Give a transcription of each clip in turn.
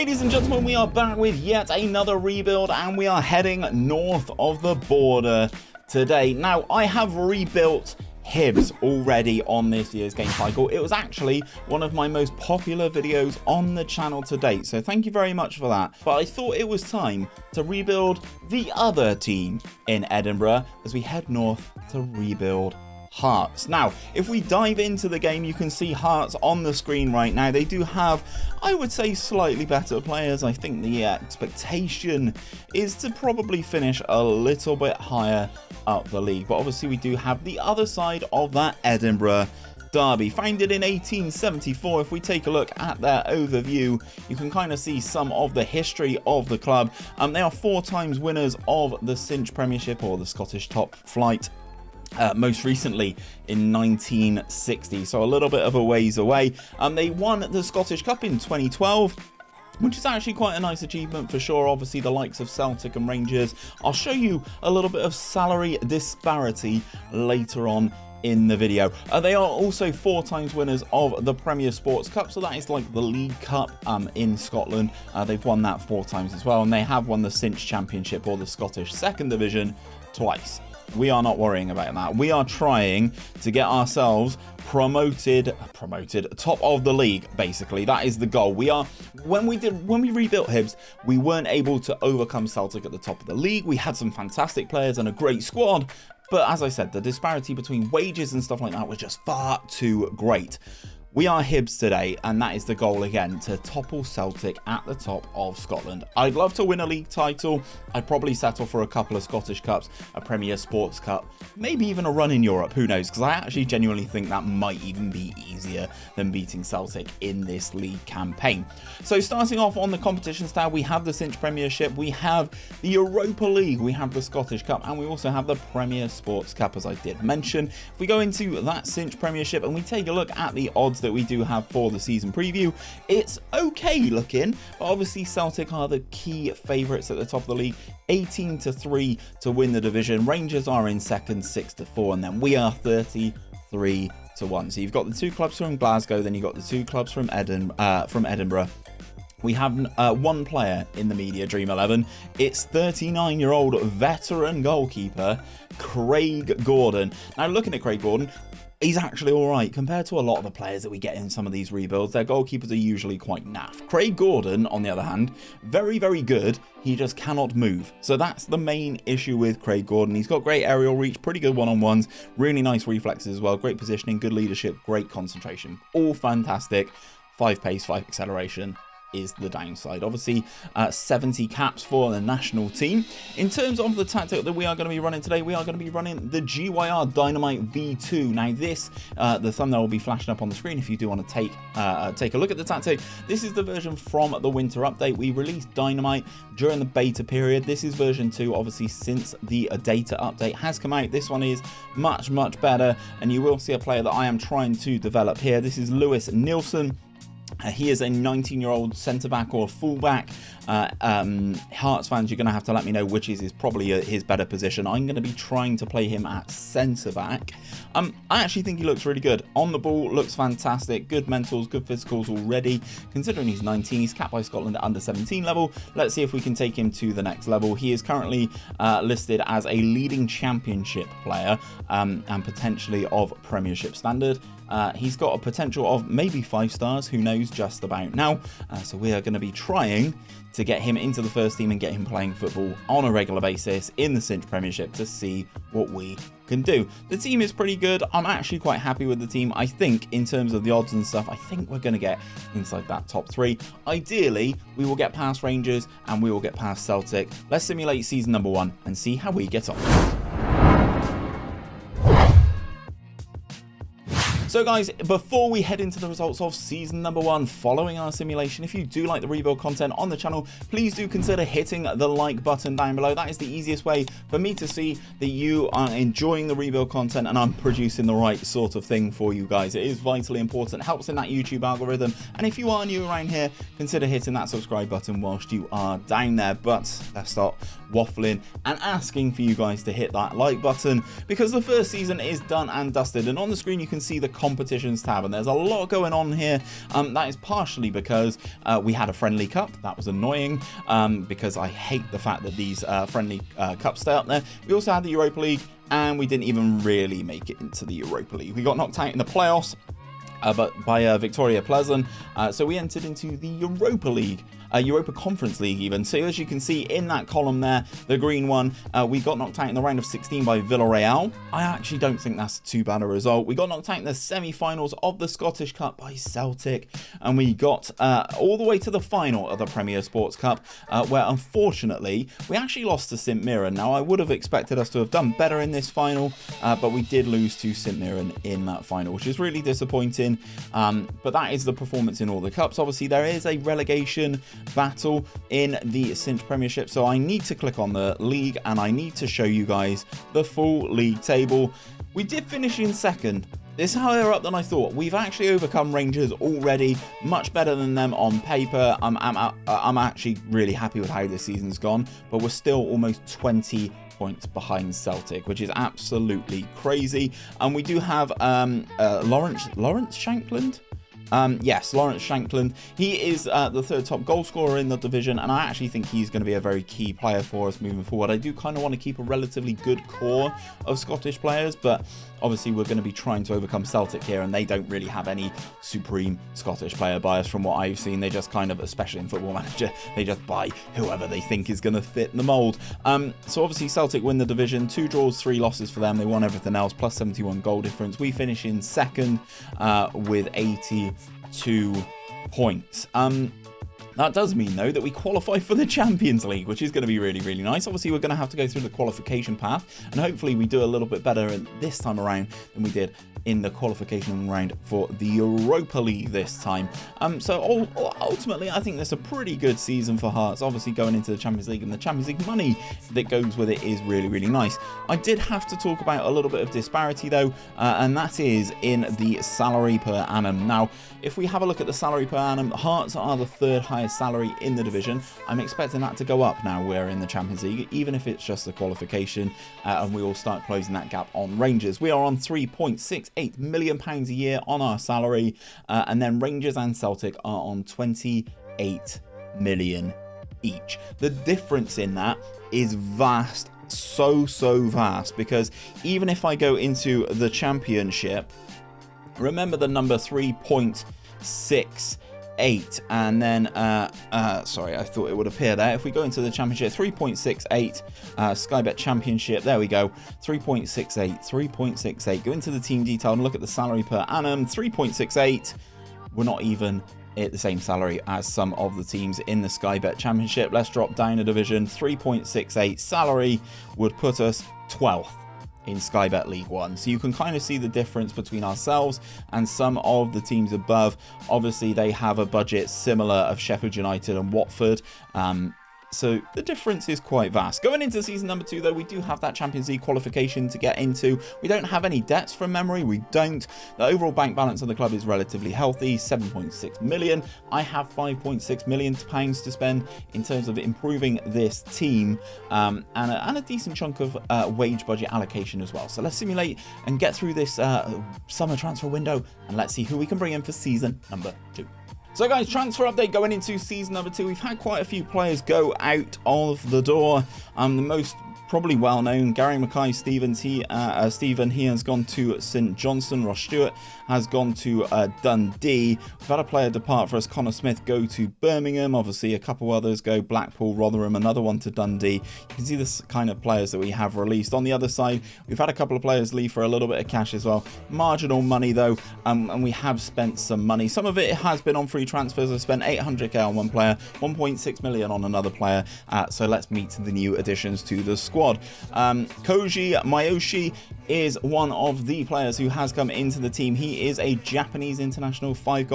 Ladies and gentlemen, we are back with yet another rebuild, and we are heading north of the border today. Now, I have rebuilt Hibbs already on this year's game cycle. It was actually one of my most popular videos on the channel to date, so thank you very much for that. But I thought it was time to rebuild the other team in Edinburgh as we head north to rebuild Hearts. Now, if we dive into the game, you can see Hearts on the screen right now. They do have, I would say, slightly better players. I think the expectation is to probably finish a little bit higher up the league. But obviously we do have the other side of that Edinburgh derby. Founded in 1874, if we take a look at their overview, you can kind of see some of the history of the club. They are 4 times winners of the Cinch Premiership, or the Scottish Top Flight. Most recently in 1960, so a little bit of a ways away. They won the Scottish Cup in 2012, which is actually quite a nice achievement for sure. Obviously the likes of Celtic and Rangers. I'll show you a little bit of salary disparity later on in the video. They are also 4 times winners of the Premier Sports Cup, so that is like the League Cup in Scotland. They've won that 4 times as well, and they have won the Cinch Championship, or the Scottish Second Division, twice. We are not worrying about that. We are trying to get ourselves promoted top of the league. Basically, that is the goal. When we rebuilt Hibbs, we weren't able to overcome Celtic at the top of the league. We had some fantastic players and a great squad, but as I said, the disparity between wages and stuff like that was just far too great. We are Hibbs today, and that is the goal again, to topple Celtic at the top of Scotland. I'd love to win a league title. I'd probably settle for a couple of Scottish Cups, a Premier Sports Cup, maybe even a run in Europe, who knows, because I actually genuinely think that might even be easier than beating Celtic in this league campaign. So starting off on the competition style, we have the Cinch Premiership, we have the Europa League, we have the Scottish Cup, and we also have the Premier Sports Cup, as I did mention. If we go into that Cinch Premiership and we take a look at the odds that we do have for the season preview, it's okay looking, but obviously Celtic are the key favourites at the top of the league, 18-3 to win the division. Rangers are in second, 6-4, and then we are 33-1. So you've got the 2 clubs from Glasgow, then you've got the 2 clubs from Edinburgh. We have one player in the media Dream 11. It's 39-year-old veteran goalkeeper Craig Gordon. Now, looking at Craig Gordon, he's actually alright compared to a lot of the players that we get in some of these rebuilds. Their goalkeepers are usually quite naff. Craig Gordon, on the other hand, very, very good. He just cannot move. So that's the main issue with Craig Gordon. He's got great aerial reach, pretty good one-on-ones, really nice reflexes as well, great positioning, good leadership, great concentration. All fantastic. 5 pace, 5 acceleration is the downside. Obviously 70 caps for the national team. In terms of the tactic that we are going to be running today, we are going to be running the GYR Dynamite V2. Now this, the thumbnail will be flashing up on the screen if you do want to take a look at the tactic. This is the version from the winter update. We released Dynamite during the beta period. This is version 2, obviously, since the data update has come out. This one is much better, and you will see a player that I am trying to develop here. This is Lewis Nielsen. He is a 19-year-old centre-back or full-back. Hearts fans, you're going to have to let me know which is probably his better position. I'm going to be trying to play him at centre-back. I actually think he looks really good. On the ball, looks fantastic. Good mentals, good physicals already. Considering he's 19, he's capped by Scotland at under 17 level. Let's see if we can take him to the next level. He is currently listed as a leading championship player and potentially of Premiership standard. He's got a potential of maybe 5 stars, who knows just about now. So we are going to be trying to get him into the first team and get him playing football on a regular basis in the Cinch Premiership to see what we can do. The team is pretty good. I'm actually quite happy with the team. I think in terms of the odds and stuff, I think we're going to get inside that top 3. Ideally, we will get past Rangers and we will get past Celtic. Let's simulate season number 1 and see how we get on. So guys, before we head into the results of season number 1 following our simulation, if you do like the rebuild content on the channel, please do consider hitting the like button down below. That is the easiest way for me to see that you are enjoying the rebuild content and I'm producing the right sort of thing for you guys. It is vitally important, helps in that YouTube algorithm, and if you are new around here, consider hitting that subscribe button whilst you are down there. But let's start waffling and asking for you guys to hit that like button, because the first season is done and dusted, and on the screen you can see the competitions tab, and there's a lot going on here. That is partially because we had a friendly cup. That was annoying because I hate the fact that these friendly cups stay up there. We also had the Europa League, and we didn't even really make it into the Europa League. We got knocked out in the playoffs but by 𝘼𝙗𝙗 𝙈𝙚, so we entered into the Europa League, Europa Conference League even. So as you can see in that column there, the green one, we got knocked out in the round of 16 by Villarreal. I actually don't think that's too bad a result. We got knocked out in the semi-finals of the Scottish Cup by Celtic, and we got all the way to the final of the Premier Sports Cup, where unfortunately we actually lost to St Mirren. Now I would have expected us to have done better in this final, but we did lose to St Mirren in that final, which is really disappointing. But that is the performance in all the cups. Obviously there is a relegation battle in the Cinch Premiership, so I need to click on the league and I need to show you guys the full league table. We did finish in second. This is higher up than I thought. We've actually overcome Rangers already, much better than them on paper. I'm actually really happy with how this season's gone, but we're still almost 20 points behind Celtic, which is absolutely crazy. And we do have Lawrence Shankland. Yes, Lawrence Shankland. He is the third top goal scorer in the division, and I actually think he's going to be a very key player for us moving forward. I do kind of want to keep a relatively good core of Scottish players, but obviously we're going to be trying to overcome Celtic here, and they don't really have any supreme Scottish player bias from what I've seen. They just kind of, especially in Football Manager, they just buy whoever they think is going to fit the mould. So obviously Celtic win the division, 2 draws, 3 losses for them. They won everything else, plus 71 goal difference. We finish in second with 82 points. That does mean, though, that we qualify for the Champions League, which is going to be really, really nice. Obviously, we're going to have to go through the qualification path, and hopefully we do a little bit better this time around than we did in the qualification round for the Europa League this time. So ultimately, I think that's a pretty good season for Hearts. Obviously, going into the Champions League, and the Champions League money that goes with it is really, really nice. I did have to talk about a little bit of disparity, though, and that is in the salary per annum. Now, if we have a look at the salary per annum, Hearts are the 3rd highest salary in the division. I'm expecting that to go up now we're in the Champions League, even if it's just a qualification, and we will start closing that gap on Rangers. We are on £3.68 million a year on our salary, and then Rangers and Celtic are on 28 million each. The difference in that is vast, so vast, because even if I go into the Championship, remember the number 3.68, and then sorry, I thought it would appear there. If we go into the Championship, 3.68, Sky Bet Championship, there we go, 3.68. Go into the team detail and look at the salary per annum, 3.68. We're not even at the same salary as some of the teams in the Sky Bet Championship. Let's drop down a division. 3.68 salary would put us 12th in Sky Bet League One. So you can kind of see the difference between ourselves and some of the teams above. Obviously, they have a budget similar of Sheffield United and Watford. So the difference is quite vast. Going into season number 2, though, we do have that Champions League qualification to get into. We don't have any debts from memory. We don't. The overall bank balance of the club is relatively healthy, 7.6 million. I have 5.6 million pounds to spend in terms of improving this team, and a decent chunk of wage budget allocation as well. So let's simulate and get through this summer transfer window, and let's see who we can bring in for season number 2. So guys, transfer update going into season number 2. We've had quite a few players go out of the door. The most probably well known, Gary Mackay-Stephen, he has gone to St Johnstone. Ross Stewart has gone to Dundee. We've had a player depart for us, Connor Smith, go to Birmingham. Obviously a couple others go, Blackpool, Rotherham, another one to Dundee. You can see this kind of players that we have released. On the other side, we've had a couple of players leave for a little bit of cash as well. Marginal money though, and we have spent some money. Some of it has been on free transfers. I spent 800k on one player, 1.6 million on another player. So let's meet the new additions to the squad. Koji Mayoshi is one of the players who has come into the team. He is a Japanese international, 5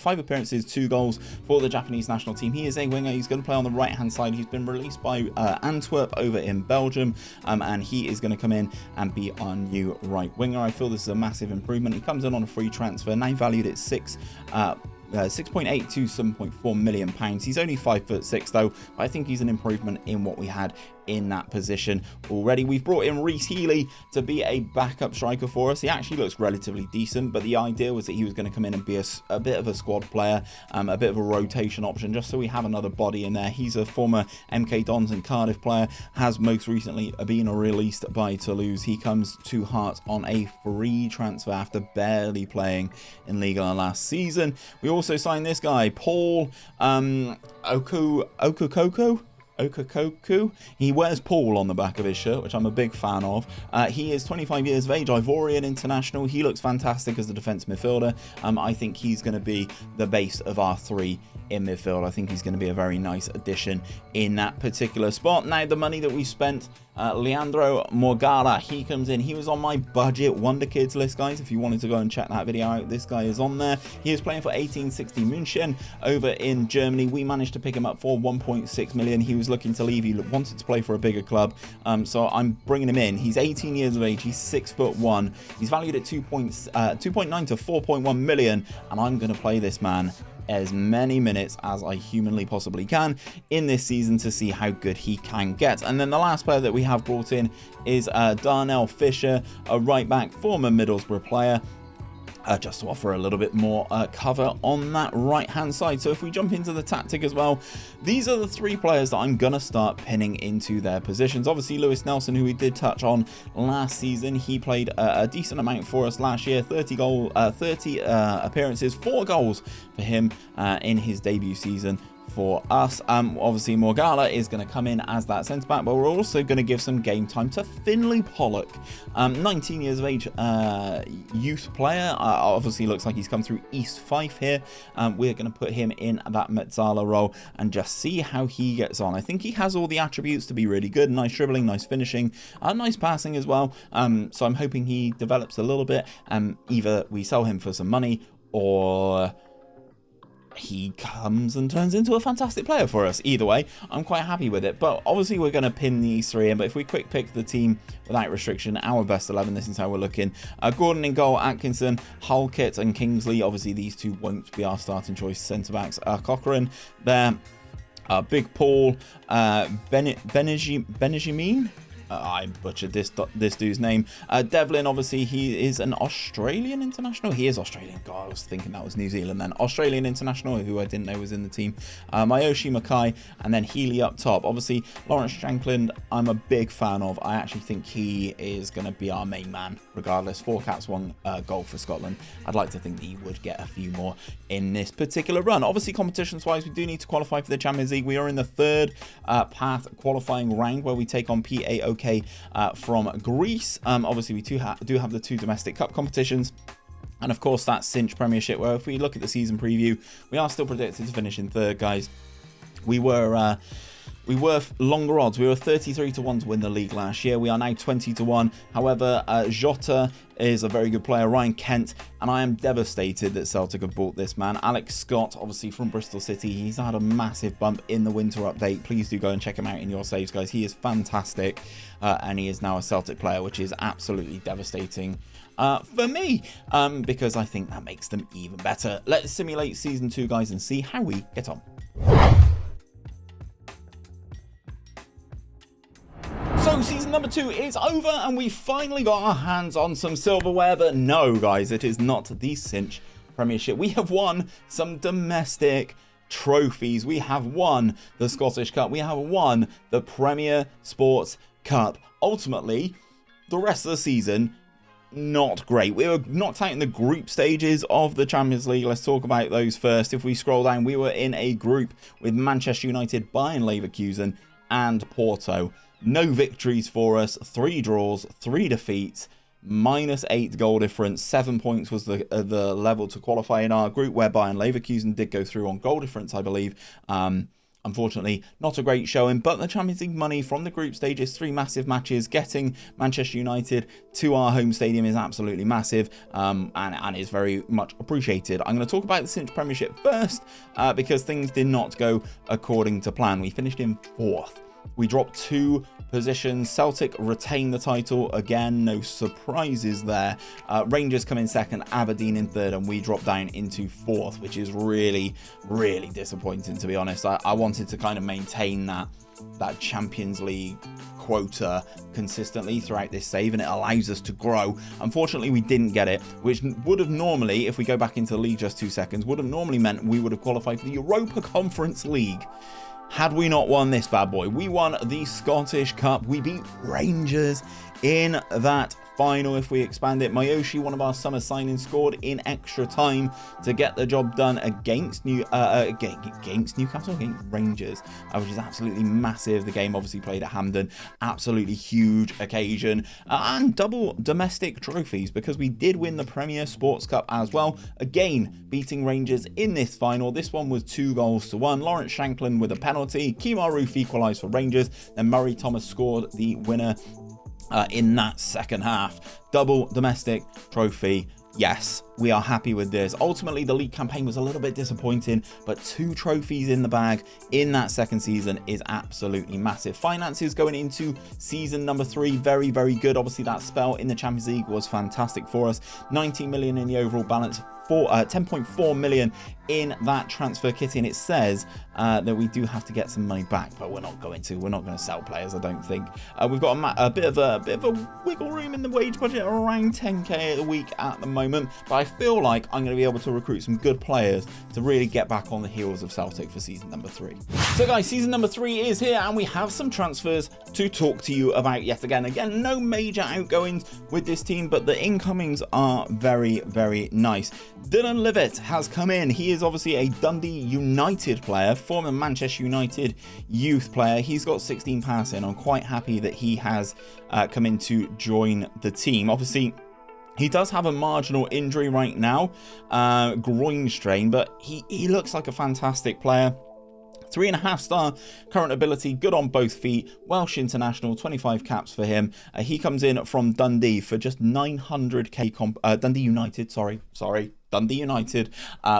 appearances, 2 goals for the Japanese national team. He is a winger. He's going to play on the right hand side. He's been released by Antwerp over in Belgium, and he is going to come in and be our new right winger. I feel this is a massive improvement. He comes in on a free transfer, now valued at 6.8 to 7.4 million pounds. He's only 5'6" though, but I think he's an improvement in what we had in that position already. We've brought in Rhys Healey to be a backup striker for us. He actually looks relatively decent, but the idea was that he was going to come in and be a bit of a squad player, a bit of a rotation option, just so we have another body in there. He's a former MK Dons and Cardiff player, has most recently been released by Toulouse. He comes to Hearts on a free transfer after barely playing in Ligue 1 last season. We also signed this guy, Paul Okakoku. He wears Paul on the back of his shirt, which I'm a big fan of. He is 25 years of age, Ivorian international. He looks fantastic as a defence midfielder. I think he's going to be the base of our three in midfield. I think he's going to be a very nice addition in that particular spot. Now, the money that we spent, Leandro Morgara, he comes in. He was on my budget Wonder Kids list, guys. If you wanted to go and check that video out, this guy is on there. He is playing for 1860 München over in Germany. We managed to pick him up for 1.6 million. He was looking to leave. He wanted to play for a bigger club, so I'm bringing him in. He's 18 years of age. He's 6'1". He's valued at 2.9 to 4.1 million, and I'm going to play this man as many minutes as I humanly possibly can in this season to see how good he can get. And then the last player that we have brought in is Darnell Fisher, a right back, former Middlesbrough player, just to offer a little bit more cover on that right hand side. So if we jump into the tactic as well, these are the three players that I'm gonna start pinning into their positions. Obviously Lewis Nelson, who we did touch on last season, he played a decent amount for us last year. 30 appearances, 4 goals for him in his debut season for us. Obviously Morgala is going to come in as that centre back, but we're also going to give some game time to Finlay Pollock, 19 years of age, youth player. Obviously looks like he's come through East Fife here. We're going to put him in that Metzala role and just see how he gets on. I think he has all the attributes to be really good. Nice dribbling, nice finishing, nice passing as well. So I'm hoping he develops a little bit. Either we sell him for some money, or he comes and turns into a fantastic player for us. Either way, I'm quite happy with it. But obviously we're going to pin these three in. But if we quick pick the team without restriction, our best 11, this is how we're looking. Gordon in goal, Atkinson, Halkett and Kingsley. Obviously these two won't be our starting choice centre-backs. Cochrane there. Big Paul, Benjamin. I butchered this dude's name. Devlin, obviously, he is an Australian international. He is Australian. God, I was thinking that was New Zealand then. Australian international, who I didn't know was in the team. Mayoshi Mackay, and then Healy up top. Obviously, Lawrence Shankland, I'm a big fan of. I actually think he is going to be our main man, regardless. 4 caps, 1 goal for Scotland. I'd like to think that he would get a few more in this particular run. Obviously, competitions-wise, we do need to qualify for the Champions League. We are in the 3rd path qualifying round, where we take on PAOK from Greece. Obviously we do have the 2 domestic cup competitions, and of course that cinch Premiership, where if we look at the season preview, we are still predicted to finish in 3rd, guys. We were longer odds. We were 33 to 1 to win the league last year. We are now 20 to 1. However, Jota is a very good player, Ryan Kent, and I am devastated that Celtic have bought this man. Alex Scott, obviously from Bristol City, he's had a massive bump in the winter update. Please do go and check him out in your saves, guys. He is fantastic, and he is now a Celtic player, which is absolutely devastating for me, because I think that makes them even better. Let's simulate Season 2, guys, and see how we get on. So season number 2 is over, and we finally got our hands on some silverware. But no, guys, it is not the cinch Premiership. We have won some domestic trophies. We have won the Scottish Cup. We have won the Premier Sports Cup. Ultimately, the rest of the season, not great. We were knocked out in the group stages of the Champions League. Let's talk about those first. If we scroll down, we were in a group with Manchester United, Bayern Leverkusen and Porto. No victories for us, 3 draws, 3 defeats, -8 goal difference. 7 points was the level to qualify in our group, where Bayern Leverkusen did go through on goal difference, I believe. Unfortunately, not a great showing, but the Champions League money from the group stages, 3 massive matches, getting Manchester United to our home stadium is absolutely massive, and is very much appreciated. I'm going to talk about the cinch Premiership first, because things did not go according to plan. We finished in 4th. We dropped 2 positions. Celtic retain the title again, no surprises there. Rangers come in second, Aberdeen in third, and we drop down into fourth, which is really disappointing, to be honest. I wanted to kind of maintain that Champions League quota consistently throughout this save, and it allows us to grow. Unfortunately, we didn't get it, which would have normally, if we go back into the league just 2 seconds, would have normally meant we would have qualified for the Europa Conference League. Had we not won this bad boy. We won the Scottish Cup. We beat Rangers in that final. If we expand it, 𝘼𝙗𝙗𝙪, one of our summer signings, scored in extra time to get the job done against Newcastle, against Rangers, which is absolutely massive. The game obviously played at Hampden, absolutely huge occasion, and double domestic trophies because we did win the Premier Sports Cup as well, again beating Rangers in this final. This one was 2-1. Lawrence Shankland with a penalty, Kemar Roofe equalised for Rangers, then Murray Thomas scored the winner in that second half. Double domestic trophy. Yes, we are happy with this. Ultimately, the league campaign was a little bit disappointing, but 2 trophies in the bag in that second season is absolutely massive. Finances going into season number 3, very good. Obviously, that spell in the Champions League was fantastic for us. 19 million in the overall balance, 10.4 million in that transfer kitty, and it says that we do have to get some money back, but we're not going to sell players, I don't think. We've got a bit of a wiggle room in the wage budget, around 10k a week at the moment, but I feel like I'm going to be able to recruit some good players to really get back on the heels of Celtic for season number 3. So guys, season number 3 is here, and we have some transfers to talk to you about yet again. Again, no major outgoings with this team, but the incomings are very nice. Dylan Levitt has come in. He is obviously a Dundee United player, former Manchester United youth player. He's got 16 passing. I'm quite happy that he has come in to join the team. Obviously, he does have a marginal injury right now, groin strain, but he looks like a fantastic player. 3.5-star current ability, good on both feet, Welsh international, 25 caps for him. He comes in from Dundee for just 900k Dundee United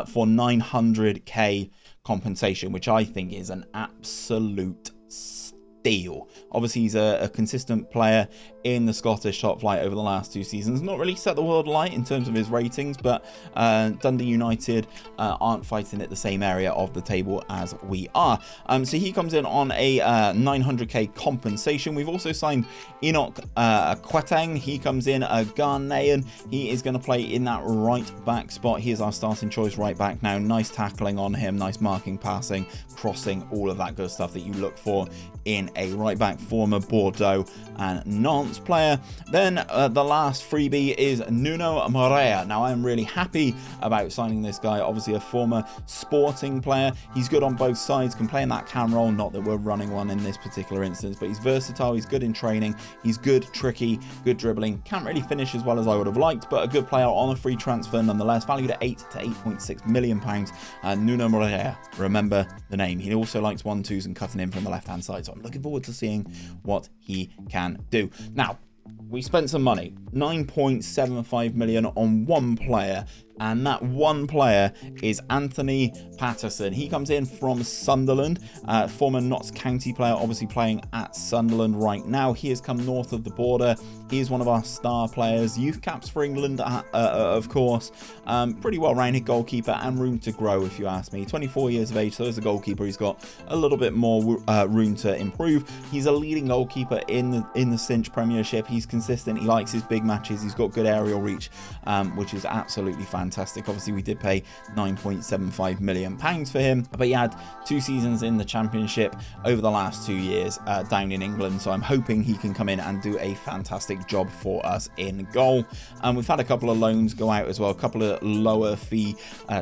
for 900k compensation, which I think is an absolute steal. Obviously, he's a consistent player in the Scottish top flight over the last 2 seasons. Not really set the world alight in terms of his ratings, but Dundee United aren't fighting at the same area of the table as we are. So he comes in on a 900k compensation. We've also signed 𝘼𝙗𝙗𝙪. He comes in a Ghanaian. He is going to play in that right back spot. He is our starting choice right back now. Nice tackling on him, nice marking, passing, crossing, all of that good stuff that you look for in a right back, former Bordeaux and Nantes player. Then the last freebie is Nuno Moreira. Now, I am really happy about signing this guy. Obviously a former Sporting player. He's good on both sides, can play in that cam role, not that we're running one in this particular instance, but he's versatile, he's good in training, he's good, tricky, good dribbling. Can't really finish as well as I would have liked, but a good player on a free transfer nonetheless, valued at 8 to 8.6 million pounds. Nuno Moreira, remember the name. He also likes 1-2s and cutting in from the left hand side, so I'm looking forward to seeing what he can do. Now, we spent some money, 9.75 million on one player, and that one player is Anthony Patterson. He comes in from Sunderland, former Notts County player, obviously playing at Sunderland right now. He has come north of the border. He is one of our star players, youth caps for England, of course. Pretty well-rounded goalkeeper and room to grow, if you ask me. 24 years of age, so as a goalkeeper, he's got a little bit more room to improve. He's a leading goalkeeper in the Cinch Premiership. He's consistent. He likes his big matches. He's got good aerial reach, which is absolutely fantastic. Obviously, we did pay 9.75 million pounds for him, but he had 2 seasons in the Championship over the last 2 years down in England, so I'm hoping he can come in and do a fantastic job for us in goal. We've had a couple of loans go out as well, a couple of lower fee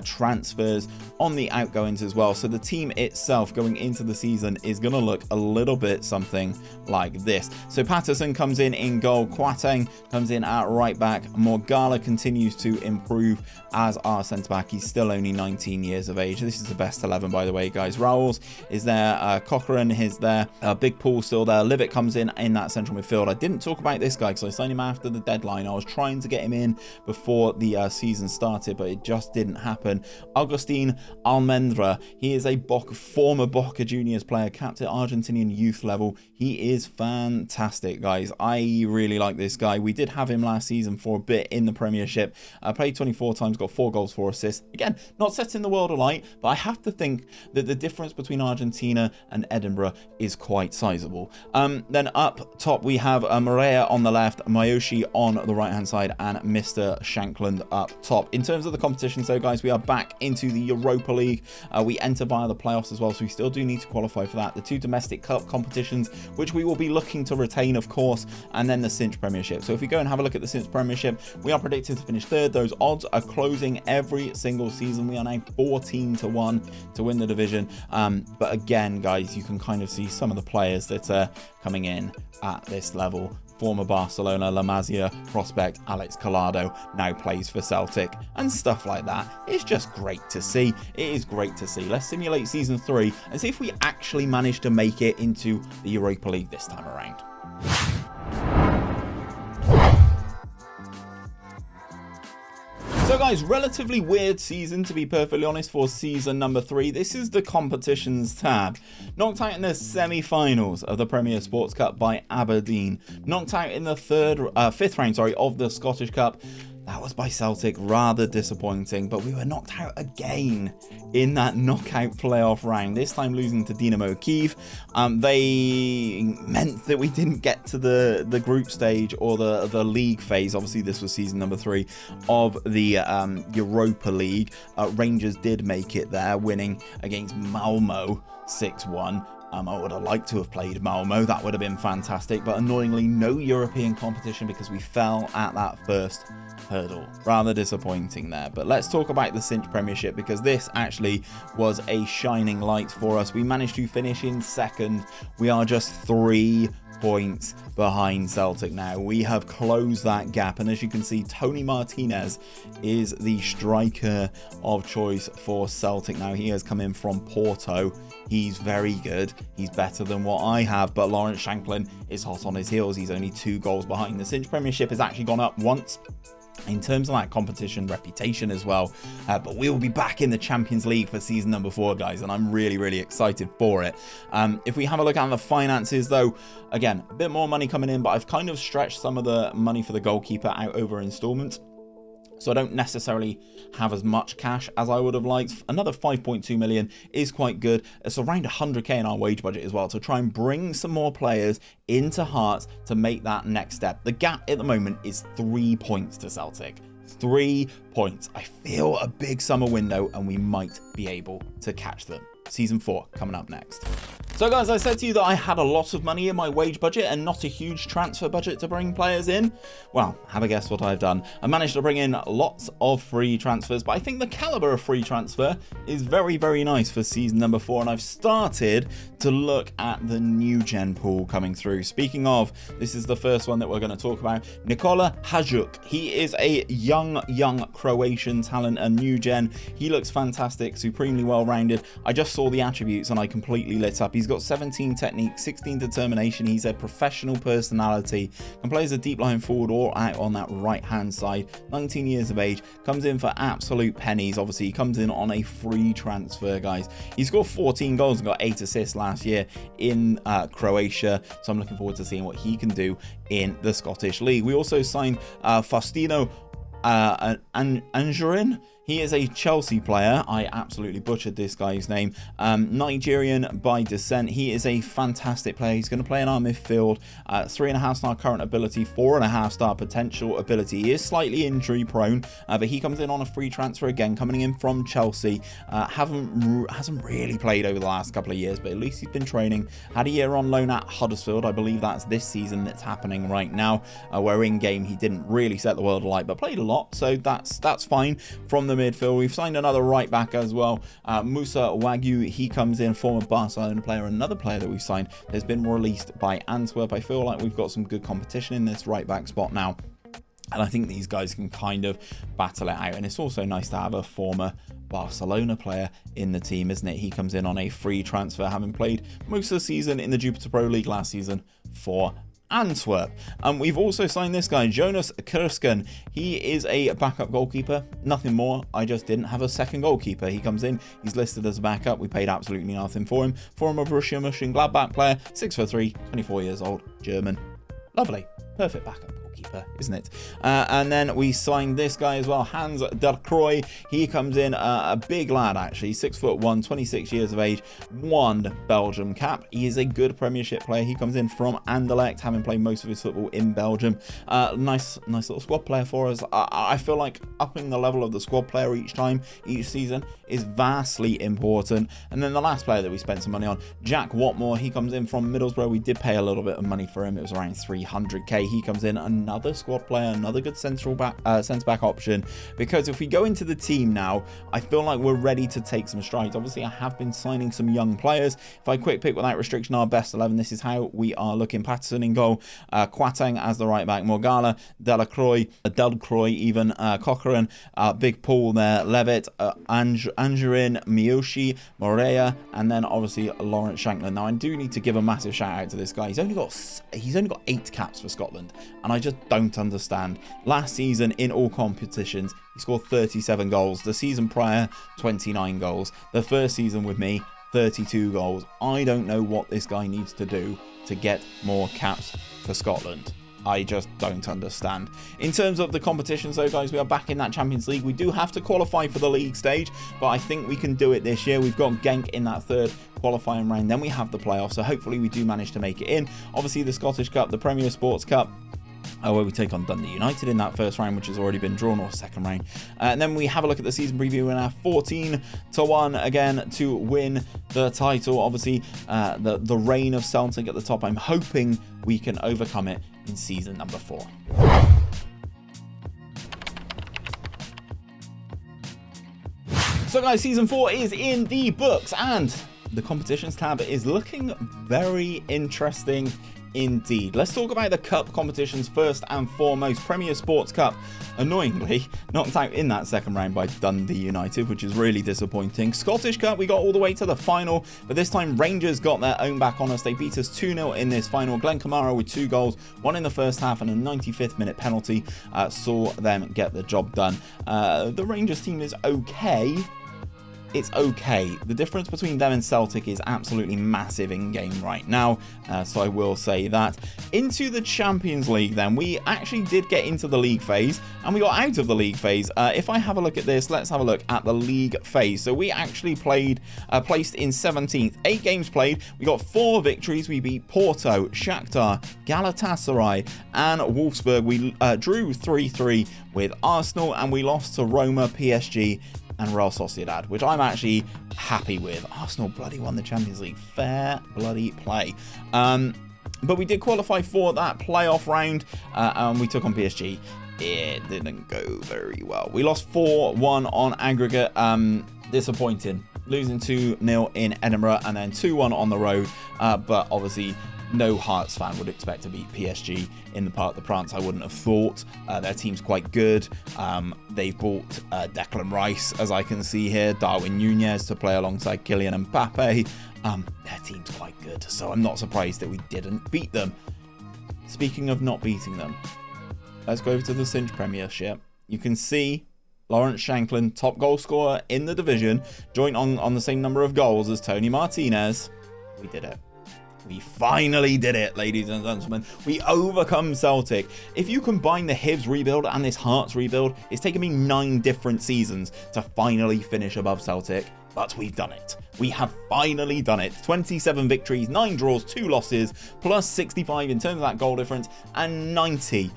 transfers on the outgoings as well, so the team itself going into the season is going to look a little bit something like this. So Patterson comes in goal, 𝘼𝙗𝙗𝙪 comes in at right back, Morgala continues to improve as our centre-back. He's still only 19 years of age. This is the best 11, by the way, guys. Raoul's is there. Cochrane is there. Big Paul still there. Livet comes in that central midfield. I didn't talk about this guy because I signed him after the deadline. I was trying to get him in before the season started, but it just didn't happen. 𝘼𝙗𝙤𝙪, he is a former Boca Juniors player, capped at Argentinian youth level. He is fantastic, guys. I really like this guy. We did have him last season for a bit in the Premiership. Played 24 times, got 4 goals, 4 assists. Again, not setting the world alight, but I have to think that the difference between Argentina and Edinburgh is quite sizable. Then up top, we have Morea on the left, 𝘼𝙗𝙤𝙪 on the right-hand side, and Mr. Shankland up top. In terms of the competition, so guys, we are back into the Europa League. We enter via the playoffs as well, so we still do need to qualify for that. The 2 domestic cup competitions, which we will be looking to retain, of course, and then the Cinch Premiership. So if we go and have a look at the Cinch Premiership, we are predicted to finish 3rd. Those odds are closing every single season. We are now 14-1 to win the division. But again, guys, you can kind of see some of the players that are coming in at this level. Former Barcelona La Masia prospect Alex Collado now plays for Celtic, and stuff like that. It's just great to see. It is great to see. Let's simulate season 3 and see if we actually manage to make it into the Europa League this time around. So guys, relatively weird season, to be perfectly honest, for season number 3. This is the competitions tab. Knocked out in the semi-finals of the Premier Sports Cup by Aberdeen. Knocked out in the 5th round, of the Scottish Cup. That was by Celtic, rather disappointing, but we were knocked out again in that knockout playoff round, this time losing to Dynamo Kyiv. They meant that we didn't get to the group stage or the league phase. Obviously, this was season number 3 of the Europa League. Rangers did make it there, winning against Malmo 6-1. I would have liked to have played Malmo. That would have been fantastic. But annoyingly, no European competition because we fell at that first hurdle. Rather disappointing there. But let's talk about the Cinch Premiership, because this actually was a shining light for us. We managed to finish in 2nd. We are just 3 points behind Celtic now. We have closed that gap, and as you can see, Tony Martinez is the striker of choice for Celtic now. He has come in from Porto. He's very good. He's better than what I have, but Lawrence Shankland is hot on his heels. He's only 2 goals behind. The Cinch Premiership has actually gone up once in terms of that competition reputation as well, but we will be back in the Champions League for season number 4, guys, and I'm really excited for it. If we have a look at the finances, though, again, a bit more money coming in, but I've kind of stretched some of the money for the goalkeeper out over installments, so I don't necessarily have as much cash as I would have liked. Another 5.2 million is quite good. It's around 100k in our wage budget as well, to try and bring some more players into Hearts to make that next step. The gap at the moment is 3 points to Celtic. 3 points. I feel a big summer window, and we might be able to catch them. Season 4 coming up next. So guys, I said to you that I had a lot of money in my wage budget and not a huge transfer budget to bring players in. Well, have a guess what I've done. I managed to bring in lots of free transfers, but I think the caliber of free transfer is very nice for season number 4, and I've started to look at the new gen pool coming through. Speaking of, this is the first one that we're going to talk about. Nikola Hajduk. He is a young Croatian talent, a new gen. He looks fantastic, supremely well-rounded. I just saw the attributes and I completely lit up. He's got 17 technique, 16 determination. He's a professional personality, can play as a deep line forward or out on that right hand side. 19 years of age, comes in for absolute pennies. Obviously, he comes in on a free transfer, guys. He scored 14 goals and got 8 assists last year in Croatia, so I'm looking forward to seeing what he can do in the Scottish League. We also signed Faustino Anjorin. He is a Chelsea player. I absolutely butchered this guy's name. Nigerian by descent. He is a fantastic player. He's going to play in our midfield. 3.5 star current ability, 4.5 star potential ability. He is slightly injury prone, but he comes in on a free transfer again, coming in from Chelsea. Hasn't really played over the last couple of years, but at least he's been training. Had a year on loan at Huddersfield. I believe that's this season that's happening right now, where in game he didn't really set the world alight, but played a lot, so that's fine. From the midfield, we've signed another right back as well, Musa Wagyu. He comes in, former Barcelona player. Another player that we've signed has been released by Antwerp. I feel like we've got some good competition in this right back spot now. And I think these guys can kind of battle it out. And it's also nice to have a former Barcelona player in the team, isn't it? He comes in on a free transfer, having played most of the season in the Jupiter Pro League last season for Antwerp. We've also signed this guy, 𝘼𝙗𝙤𝙪. He is a backup goalkeeper, nothing more. I just didn't have a second goalkeeper. He comes in, he's listed as a backup. We paid absolutely nothing for him. Former Borussia Mönchengladbach player, 6'3", 24 years old, German. Lovely, perfect backup goalkeeper, isn't it? And then we signed this guy as well, Hans der Cruyff. He comes in, a big lad actually, 6'1", 26 years of age, 1 Belgium cap. He is a good Premiership player. He comes in from Anderlecht, having played most of his football in Belgium. Nice little squad player for us. I feel like upping the level of the squad player each season is vastly important. And then the last player that we spent some money on, Jack Watmore. He comes in from Middlesbrough. We did pay a little bit of money for him. It was around 300k. He comes in, another squad player, another good centre back option, because if we go into the team now, I feel like we're ready to take some strides. Obviously, I have been signing some young players. If I quick pick without restriction our best 11, this is how we are looking. Patterson in goal, Kwarteng as the right back, Morgala, Delcroix even, Cochrane, big Paul there, Levitt, Angerin, Miyoshi, Moreira, and then obviously Lawrence Shankland. Now I do need to give a massive shout out to this guy. He's only got 8 caps for Scotland, and I just don't understand. Last season in all competitions he scored 37 goals. The season prior, 29 goals. The first season with me, 32 goals. I don't know what this guy needs to do to get more caps for Scotland. I just don't understand. In terms of the competitions though, guys, we are back in that Champions League. We do have to qualify for the league stage, but I think we can do it this year. We've got Genk in that 3rd qualifying round, then we have the playoffs, so hopefully we do manage to make it in. Obviously the Scottish Cup, the Premier Sports Cup, where we take on Dundee United in that 1st round, which has already been drawn, or 2nd round. And then we have a look at the season preview, and 14-1 again to win the title. Obviously, the reign of Celtic at the top, I'm hoping we can overcome it in season number 4. So guys, season 4 is in the books, and the competitions tab is looking very interesting indeed. Let's talk about the cup competitions first and foremost. Premier Sports Cup, annoyingly knocked out in that 2nd round by Dundee United, which is really disappointing. Scottish Cup, we got all the way to the final, but this time Rangers got their own back on us. They beat us 2-0 in this final. Glenn Kamara with 2 goals, 1 in the 1st half and a 95th minute penalty saw them get the job done. The Rangers team is okay. It's okay. The difference between them and Celtic is absolutely massive in game right now, so I will say that. Into the Champions League then, we actually did get into the league phase, and we got out of the league phase. If I have a look at this, let's have a look at the league phase. So we actually placed in 17th, 8 games played, we got 4 victories. We beat Porto, Shakhtar, Galatasaray and Wolfsburg. We drew 3-3 with Arsenal, and we lost to Roma, PSG and Real Sociedad, which I'm actually happy with. Arsenal bloody won the Champions League. Fair bloody play. But we did qualify for that playoff round, and we took on PSG. It didn't go very well. We lost 4-1 on aggregate. Disappointing. Losing 2-0 in Edinburgh and then 2-1 on the road. But obviously, no Hearts fan would expect to beat PSG in the Parc des Princes, I wouldn't have thought. Their team's quite good. They've bought Declan Rice, as I can see here, Darwin Núñez to play alongside Kylian Mbappe. Their team's quite good, so I'm not surprised that we didn't beat them. Speaking of not beating them, let's go over to the Cinch Premiership. You can see Lawrence Shankland, top goal scorer in the division, joint on the same number of goals as Tony Martinez. We did it. We finally did it, ladies and gentlemen. We overcome Celtic. If you combine the Hibbs rebuild and this Hearts rebuild, it's taken me 9 different seasons to finally finish above Celtic, but we've done it. We have finally done it. 27 victories, 9 draws, 2 losses, plus 65 in terms of that goal difference, and 90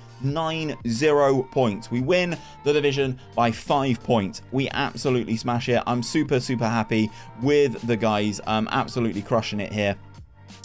points. We win the division by 5 points. We absolutely smash it. I'm super happy with the guys. Absolutely crushing it here.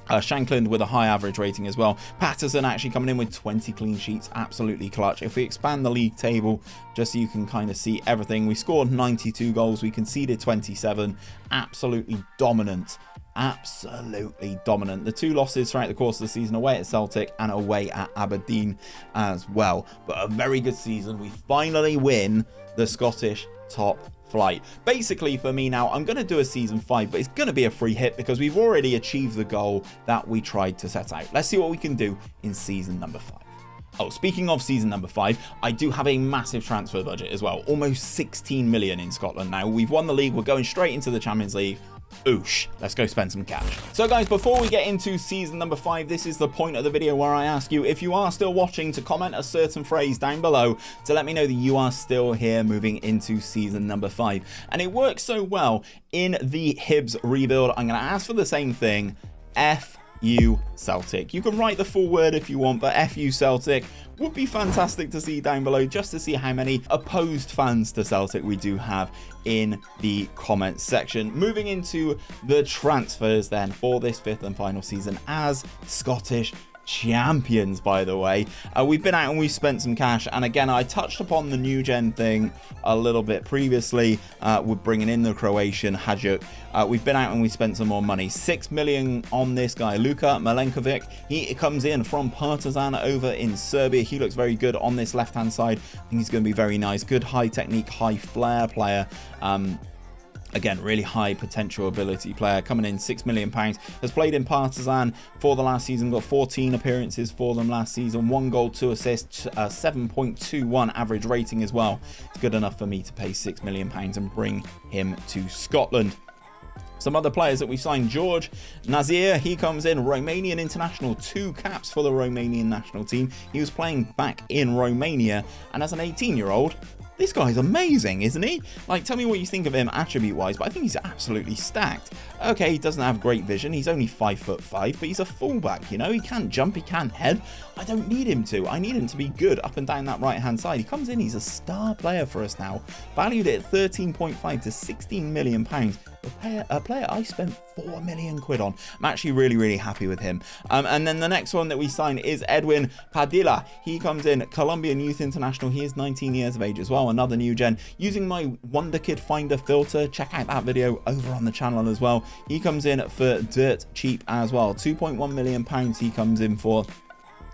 Shankland with a high average rating as well. Patterson actually coming in with 20 clean sheets, absolutely clutch. If we expand the league table, just so you can kind of see everything, we scored 92 goals, we conceded 27, absolutely dominant absolutely dominant. The 2 losses throughout the course of the season, away at Celtic and away at Aberdeen as well. But a very good season. We finally win the Scottish top flight. Basically, for me now, I'm going to do a season 5, but it's going to be a free hit because we've already achieved the goal that we tried to set out. Let's see what we can do in season number 5. Oh, speaking of season number 5, I do have a massive transfer budget as well. Almost 16 million in Scotland now. We've won the league. We're going straight into the Champions League. Oosh, let's go spend some cash. So guys, before we get into season number 5, this is the point of the video where I ask you, if you are still watching, to comment a certain phrase down below to let me know that you are still here moving into season number 5. And it works so well in the Hibbs rebuild. I'm going to ask for the same thing. FU Celtic. You can write the full word if you want, but FU Celtic would be fantastic to see down below, just to see how many opposed fans to Celtic we do have in the comments section. Moving into the transfers then for this 5th and final season as Scottish champions, by the way. We've been out and we've spent some cash, and again, I touched upon the new gen thing a little bit previously. We're bringing in the Croatian 𝘼𝙗𝙤𝙪. We've been out and we spent some more money. 6 million on this guy, 𝘼𝙗𝙤𝙪 Milenkovic. He comes in from Partizan over in Serbia. He looks very good on this left hand side. I think he's going to be very nice. Good high technique, high flair player. Again, really high potential ability player, coming in £6 million. Has played in Partizan for the last season, got 14 appearances for them last season, 1 goal, 2 assists, 7.21 average rating as well. It's good enough for me to pay £6 million and bring him to Scotland. Some other players that we signed, George Nazir, he comes in, Romanian international, 2 caps for the Romanian national team. He was playing back in Romania, and as an 18-year-old, this guy's amazing, isn't he? Like, tell me what you think of him attribute-wise, but I think he's absolutely stacked. Okay, he doesn't have great vision. He's only 5'5", but he's a fullback, you know? He can jump, he can head. I don't need him to. I need him to be good up and down that right-hand side. He comes in, he's a star player for us now. Valued at 13.5 to 16 million pounds. A player I spent 4 million quid on. I'm actually really happy with him. And then the next one that we signed is Edwin Padilla. He comes in, Colombian Youth International. He is 19 years of age as well. Another new gen. Using my Wonder Kid Finder filter. Check out that video over on the channel as well. He comes in for dirt cheap as well. 2.1 million pounds he comes in for.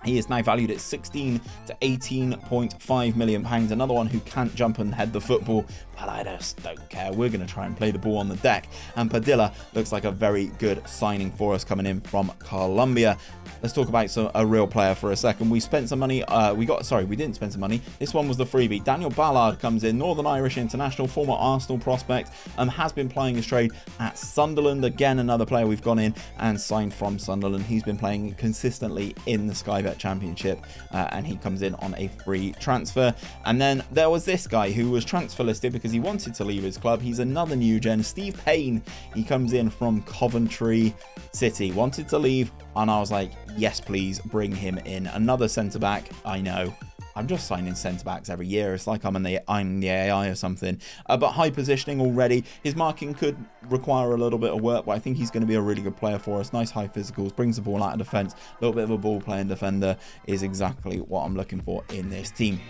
He is now valued at 16 to 18.5 million pounds. Another one who can't jump and head the football, but I just don't care. We're going to try and play the ball on the deck. And Padilla looks like a very good signing for us coming in from Colombia. Let's talk about a real player for a second. We spent some money. We didn't spend some money. This one was the freebie. Daniel Ballard comes in, Northern Irish international, former Arsenal prospect, has been playing his trade at Sunderland. Again, another player we've gone in and signed from Sunderland. He's been playing consistently in the Sky Bet Championship, and he comes in on a free transfer. And then there was this guy who was transfer listed because he wanted to leave his club. He's another new gen, Steve Payne. He comes in from Coventry City, wanted to leave, and I was like, yes, please bring him in. Another centre back. I know, I'm just signing centre backs every year. It's like I'm the AI or something. But high positioning already. His marking could require a little bit of work, but I think he's going to be a really good player for us. Nice high physicals, brings the ball out of defence. A little bit of a ball playing defender is exactly what I'm looking for in this team.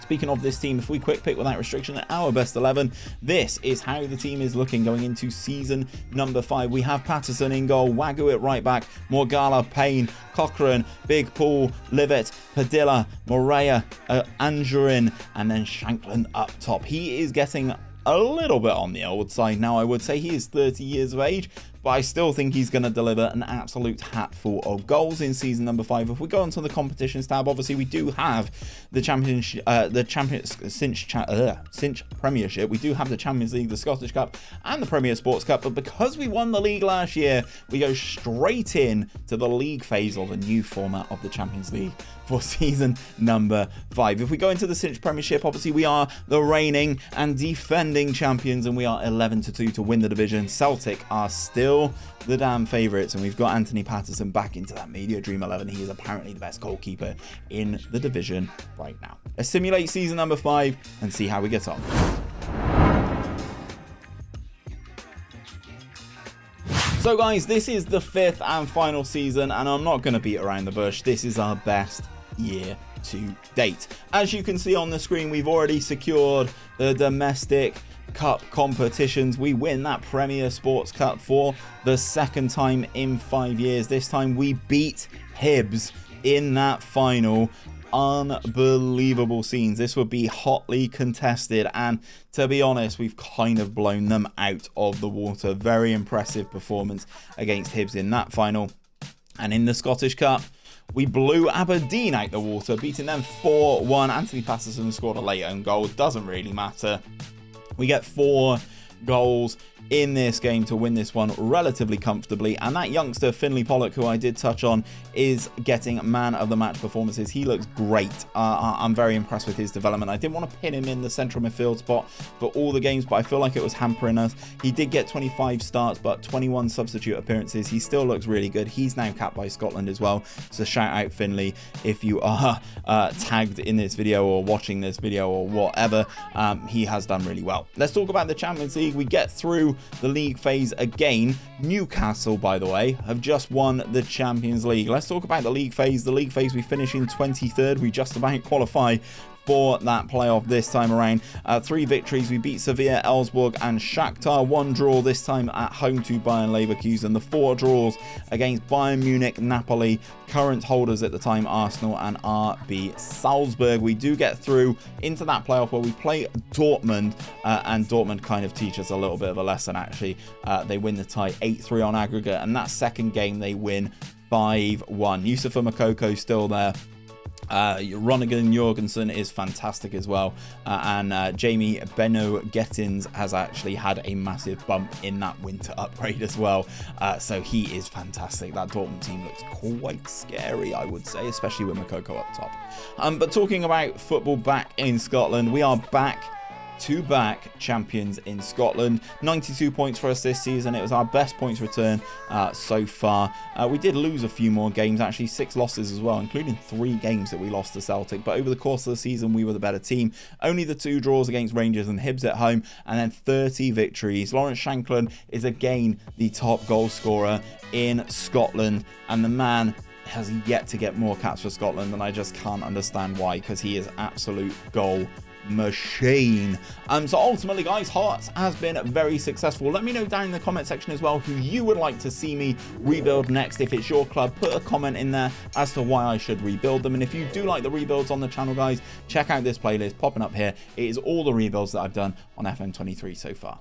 Speaking of this team, if we quick pick without restriction our best 11, this is how the team is looking going into season number 5. We have Patterson in goal, 𝘼𝙗𝙤𝙪 at right back, Morgala, Payne, Cochrane, Big Paul, Livet, Padilla, Morea, Anjurin, and then Shankland up top. He is getting a little bit on the old side now, I would say. He is 30 years of age, but I still think he's going to deliver an absolute hatful of goals in season number 5. If we go onto the competitions tab, obviously we do have the Cinch Premiership. We do have the Champions League, the Scottish Cup, and the Premier Sports Cup. But because we won the league last year, we go straight in to the league phase, or the new format of the Champions League for season number 5. If we go into the Cinch Premiership, obviously we are the reigning and defending champions, and we are 11-2 to win the division. Celtic are still the damn favourites, and we've got Anthony Patterson back into that Media Dream 11. He is apparently the best goalkeeper in the division right now. Let's simulate season number 5 and see how we get on. So guys, this is the 5th and final season, and I'm not going to beat around the bush. This is our best year to date. As you can see on the screen, we've already secured the domestic Cup competitions. We win that Premier Sports Cup for the second time in 5 years. This time we beat Hibbs in that final. Unbelievable scenes. This would be hotly contested, and to be honest, we've kind of blown them out of the water. Very impressive performance against Hibbs in that final. And in the Scottish Cup, we blew Aberdeen out the water, beating them 4-1. Anthony Patterson scored a late own goal. Doesn't really matter. We get 4 goals in this game to win this one relatively comfortably, and that youngster Finlay Pollock, who I did touch on, is getting man of the match performances. He looks great. I'm very impressed with his development. I didn't want to pin him in the central midfield spot for all the games, but I feel like it was hampering us. He did get 25 starts but 21 substitute appearances. He still looks really good. He's now capped by Scotland as well, so shout out Finlay if you are tagged in this video or watching this video or whatever. He has done really well. Let's talk about the Champions League. We get through the league phase again. Newcastle, by the way, have just won the Champions League. Let's talk about the league phase. The league phase, we finish in 23rd. We just about qualify for that playoff this time around. 3 victories. We beat Sevilla, Elfsborg and Shakhtar. 1 draw, this time at home to Bayern Leverkusen. The 4 draws against Bayern Munich, Napoli, current holders at the time Arsenal, and RB Salzburg. We do get through into that playoff where we play Dortmund, and Dortmund kind of teach us a little bit of a lesson actually. They win the tie 8-3 on aggregate, and that second game they win 5-1. Youssoufa Moukoko still there. Ronigan Jorgensen is fantastic as well, and Jamie Beno-Gettins has actually had a massive bump in that winter upgrade as well, so he is fantastic. That Dortmund team looks quite scary, I would say, especially with Moukoko up top. But talking about football back in Scotland, we are back-to-back champions in Scotland. 92 points for us this season. It was our best points return so far. We did lose a few more games, actually 6 losses as well, including 3 games that we lost to Celtic, but over the course of the season we were the better team. Only the 2 draws against Rangers and Hibbs at home, and then 30 victories. Lawrence Shankland is again the top goal scorer in Scotland, and the man has yet to get more caps for Scotland, and I just can't understand why, because he is absolute goal machine. So ultimately, guys, Hearts has been very successful. Let me know down in the comment section as well who you would like to see me rebuild next. If it's your club, put a comment in there as to why I should rebuild them. And if you do like the rebuilds on the channel, guys, check out this playlist popping up here. It is all the rebuilds that I've done on FM23 so far.